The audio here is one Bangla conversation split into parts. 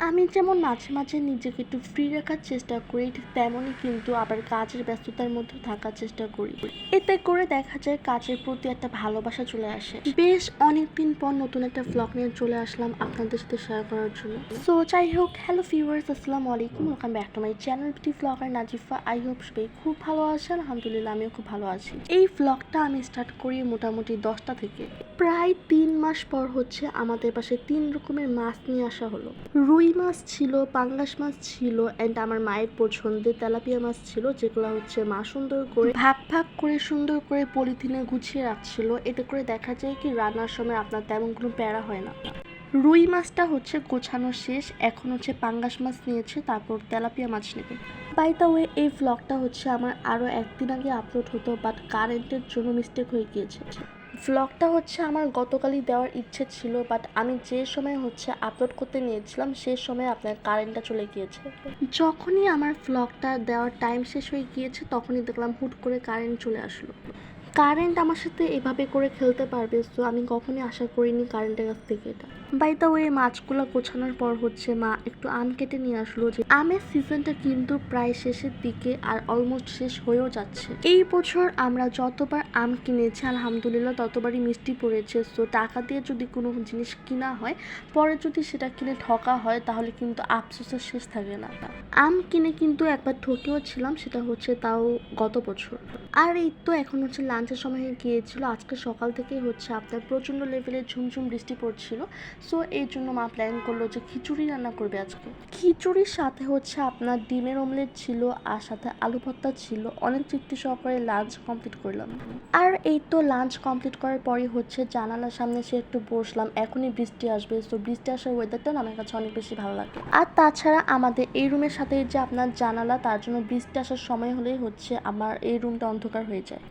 আমি যেমন মাঝে, মাঝে নিজেকে একটু ফ্রি রাখার চেষ্টা করি, ঠিক তেমনই কিন্তু আবার কাজের ব্যস্ততার মধ্যেও থাকার চেষ্টা করি। এতে করে দেখা যায় কাজের প্রতি একটা ভালোবাসা চলে আসে। বেশ অনেকদিন পর নতুন একটা ভ্লগ নিয়ে চলে আসলাম আপনাদের সাথে শেয়ার করার জন্য। সো যাই হোক, হ্যালো ভিউয়ার্স, আসসালামু আলাইকুম, welcome back to my channel beauty blogger Nazifa. I hope সবাই খুব ভালো আছেন। আলহামদুলিল্লাহ আমিও খুব ভালো আছি। এই ভ্লগটা আমি স্টার্ট করি মোটামুটি 10টা থেকে। প্রায় 3 মাস পর হচ্ছে আমাদের পাশে 3 রকমের মাছ নিয়ে আসা হলো। রুই মাছ ছিল, পাঙ্গাস মাছ ছিল, অ্যান্ড আমার মায়ের পছন্দের তেলাপিয়া মাছ ছিল, যেগুলো হচ্ছে মা সুন্দর করে ভাগ ভাগ করে সুন্দর করে পলিথিনে গুছিয়ে রাখছিল। এতে করে দেখা যায় কি রান্নার সময় আপনার তেমন কোনো প্যারা হয় না। রুই মাছটা হচ্ছে গোছানো শেষ, এখন হচ্ছে পাঙ্গাস মাছ নিয়েছে, তারপর তেলাপিয়া মাছ নেবে। বাই দ্য ওয়ে, এই ভ্লগটা হচ্ছে আমার আরও একদিন আগে আপলোড হতো, বাট কারেন্টের জন্য মিস্টেক হয়ে গিয়েছে। ভ্লগটা হচ্ছে আমার গতকালই দেওয়ার ইচ্ছে ছিল, বাট আমি যে সময় হচ্ছে আপলোড করতে নিয়েছিলাম সেই সময় আপনার কারেন্টটা চলে গিয়েছে। যখনই আমার ভ্লগটা দেওয়ার টাইম শেষ হয়ে গিয়েছে তখনই দেখলাম হুট করে কারেন্ট চলে আসলো। কারেন্ট আমার সাথে এভাবে করে খেলতে পারবে, সো আমি কখনোই আশা করিনি কারেন্টের কাছ থেকে এটা। বাই দ্য ওয়ে, মাছগুলো গোছানোর পর হচ্ছে মা একটু আম কেটে নিয়ে আসলো। যে আমের সিজনটা কিন্তু প্রায় শেষের দিকে আর অলমোস্ট শেষ হয়েও যাচ্ছে। এই বছর আমরা যতবার আম কিনেছি আলহামদুলিল্লাহ ততবারই মিষ্টি পড়েছে। সো টাকা দিয়ে যদি কোনো জিনিস কিনা হয়, পরে যদি সেটা কিনে ঠকা হয় তাহলে কিন্তু আফসোসের শেষ থাকে না। আম কিনে কিন্তু একবার ঠকেও ছিলাম, সেটা হচ্ছে তাও গত বছর। আর এই তো এখন হচ্ছে লাঞ্চের সময় গিয়েছিল। আজকে সকাল থেকেই হচ্ছে আপনার প্রচণ্ড লেভেলের ঝুমঝুম বৃষ্টি পড়ছিল। সো এই জন্য মা প্ল্যান করলো যে খিচুড়ি রান্না করবে আজকে। খিচুড়ির সাথে হচ্ছে আপনার ডিমের অমলেট ছিল, আর সাথে আলু ভর্তা ছিল। অনেক তৃপ্তি সহকারে লাঞ্চ কমপ্লিট করলাম। আর এই তো লাঞ্চ কমপ্লিট করার পরই হচ্ছে জানালার সামনে সে একটু বসলাম। এখনই বৃষ্টি আসবে, তো বৃষ্টি আসার ওয়েদারটা আমার কাছে অনেক বেশি ভালো লাগে। আর তাছাড়া আমাদের এই রুমের সাথে যে আপনার জানালা, তার জন্য বৃষ্টি আসার সময় হলেই হচ্ছে আমার এই রুমটা অন্ধকার হয়ে যায়।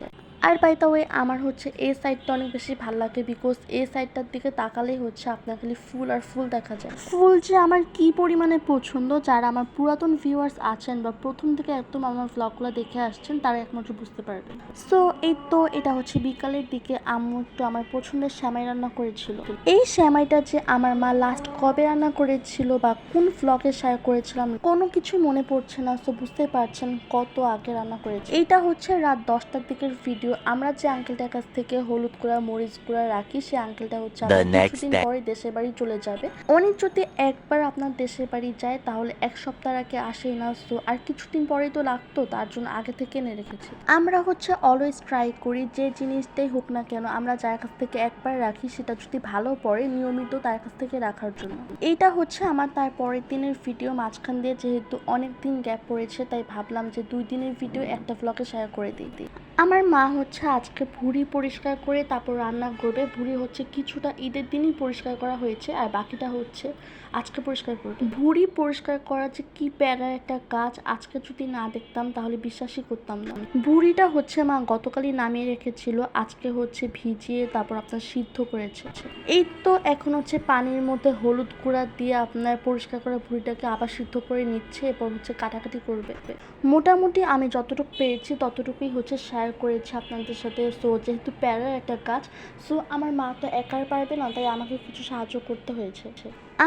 আর বাই দ্য ওয়ে, আমার হচ্ছে এই সাইডটা অনেক বেশি ভালো লাগে, বিকজ এই সাইডটার দিকে তাকালেই হচ্ছে আপনার খালি ফুল আর ফুল দেখা যায়। ফুল যে আমার কি পরিমাণে পছন্দ, যারা আমার পুরাতন ভিউয়ার্স আছেন বা প্রথম থেকে একদম আমার ভ্লগগুলো দেখে আসছেন তারা একমাত্র বুঝতে পারবে। সো এই তো এটা হচ্ছে বিকালের দিকে আম্মু একটু আমার পছন্দের সেমাই রান্না করেছিল। এই সেমাইটা যে আমার মা লাস্ট কবে রান্না করেছিল বা কোন ভ্লগে শেয়ার করেছিলাম কোনো কিছু মনে পড়ছে না। সো বুঝতে পারছেন কত আগে রান্না করেছি। এইটা হচ্ছে রাত 10টার দিকের ভিডিও। আমরা যে আঙ্কেলটার কাছ থেকে হলুদ গুঁড়া মরিচ গুঁড়া রাখি, সে আঙ্কেলটা হচ্ছে কিছুদিন পরে দেশের বাড়ি চলে যাবে। উনি যদি একবার আপনার দেশের বাড়ি যায় তাহলে এক সপ্তাহ আগে আসেই না। সো আর কিছুদিন পরেই তো লাগতো, তার জন্য আগে থেকে এনে রেখেছি। আমরা হচ্ছে অলওয়েজ ট্রাই করি যে জিনিসটাই হোক না কেন আমরা যার কাছ থেকে একবার রাখি সেটা যদি ভালো পড়ে নিয়মিত তার কাছ থেকে রাখার জন্য। এইটা হচ্ছে আমার তার পরের দিনের ভিডিও। মাঝখান দিয়ে যেহেতু অনেক দিন গ্যাপ পড়েছে, তাই ভাবলাম যে 2 দিনের ভিডিও একটা ভ্লগে শেয়ার করে দিই। আমার মা হচ্ছে আজকে ভুঁড়ি পরিষ্কার করে তারপর রান্না করবে। ভুঁড়ি হচ্ছে কিছুটা ঈদের দিনই পরিষ্কার করা হয়েছে, আর বাকিটা হচ্ছে আজকে পরিষ্কার করবে। ভুঁড়ি পরিষ্কার করা যে কি প্যারার একটা কাজ, আজকে যদি না দেখতাম তাহলে বিশ্বাসই করতাম না। ভুঁড়িটা হচ্ছে মা গতকালই নামিয়ে রেখেছিল, আজকে হচ্ছে ভিজিয়ে তারপর আপনার সিদ্ধ করেছে। এই তো এখন হচ্ছে পানির মধ্যে হলুদ গুঁড়া দিয়ে আপনার পরিষ্কার করা ভুঁড়িটাকে আবার সিদ্ধ করে নিচ্ছে, এরপর হচ্ছে কাটাকাটি করবে। মোটামুটি আমি যতটুকু পেরেছি ততটুকুই হচ্ছে শেয়ার করেছি আপনাদের সাথে। সো যেহেতু প্যারার একটা কাজ, সো আমার মা তো একার পারবে না, তাই আমাকে কিছু সাহায্য করতে হয়েছে।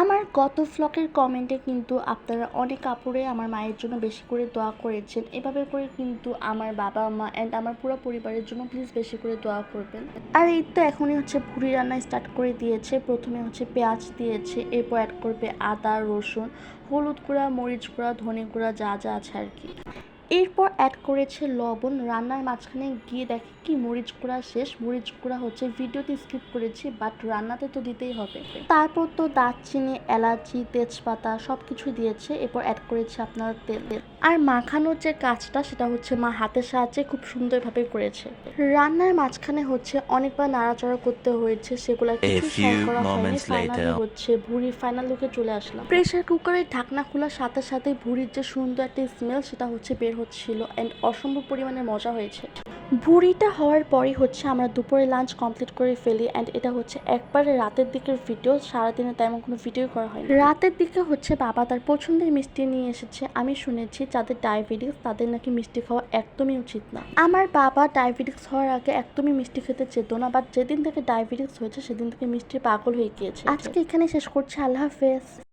আমার গত ভ্লগের কমেন্টে কিন্তু আপনারা অনেক আপুরে আমার মায়ের জন্য বেশি করে দোয়া করেছেন। এভাবে করে কিন্তু আমার বাবা মা অ্যান্ড আমার পুরো পরিবারের জন্য প্লিজ বেশি করে দোয়া করবেন। আর এই তো এখনই হচ্ছে ভুঁড়ি রান্না স্টার্ট করে দিয়েছে। প্রথমে হচ্ছে পেঁয়াজ দিয়েছে, এরপর অ্যাড করবে আদা রসুন, হলুদ গুঁড়া মরিচ গুঁড়া ধনে গুঁড়া যা যা আছে আর কি। এরপর অ্যাড করেছে লবণ। রান্নার মাঝখানে গিয়ে দেখে কি মরিচ গুঁড়া শেষ। মরিচ গুঁড়া হচ্ছে ভিডিওতে স্কিপ করেছি, বাট রান্নাতে তো দিতেই হবে। তারপর তো দারচিনি এলাচি তেজপাতা সব কিছু দিয়েছে। এরপর অ্যাড করেছে আপনার তেল। আর মাখানোর যে কাজটা সেটা হচ্ছে মা হাতের সাহায্যে খুব সুন্দরভাবে করেছে। রান্নার মাঝখানে হচ্ছে অনেকবার নাড়াচাড়া করতে হয়েছে, সেগুলো কিছু শেয়ার করা হয়নি। ফাইনালি হচ্ছে ভুঁড়ির ফাইনাল লুকে চলে আসলাম। প্রেসার কুকারের ঢাকনা খোলার সাথে সাথে ভুঁড়ির যে সুন্দর একটা স্মেল সেটা হচ্ছে বের হচ্ছিল, অ্যান্ড অসম্ভব পরিমাণে মজা হয়েছে। ভুঁড়িটা হওয়ার পরই হচ্ছে আমরা দুপুরে লাঞ্চ কমপ্লিট করে ফেলি, অ্যান্ড এটা হচ্ছে একবারে রাতের দিকের ভিডিও। সারাদিনে তেমন কোনো ভিডিও করা হয়নি। রাতের দিকে হচ্ছে বাবা তার পছন্দের মিষ্টি নিয়ে এসেছে। আমি শুনেছি যাদের ডায়াবেটিস তাদের নাকি মিষ্টি খাওয়া একদমই উচিত না। আমার বাবা ডায়াবেটিস হওয়ার আগে একদমই মিষ্টি খেতে চেত না, বাট যেদিন থেকে ডায়াবেটিস হয়েছে সেদিন থেকে মিষ্টির পাগল হয়ে গিয়েছে। আজকে এখানে শেষ করছি। আল্লাহ হাফেজ।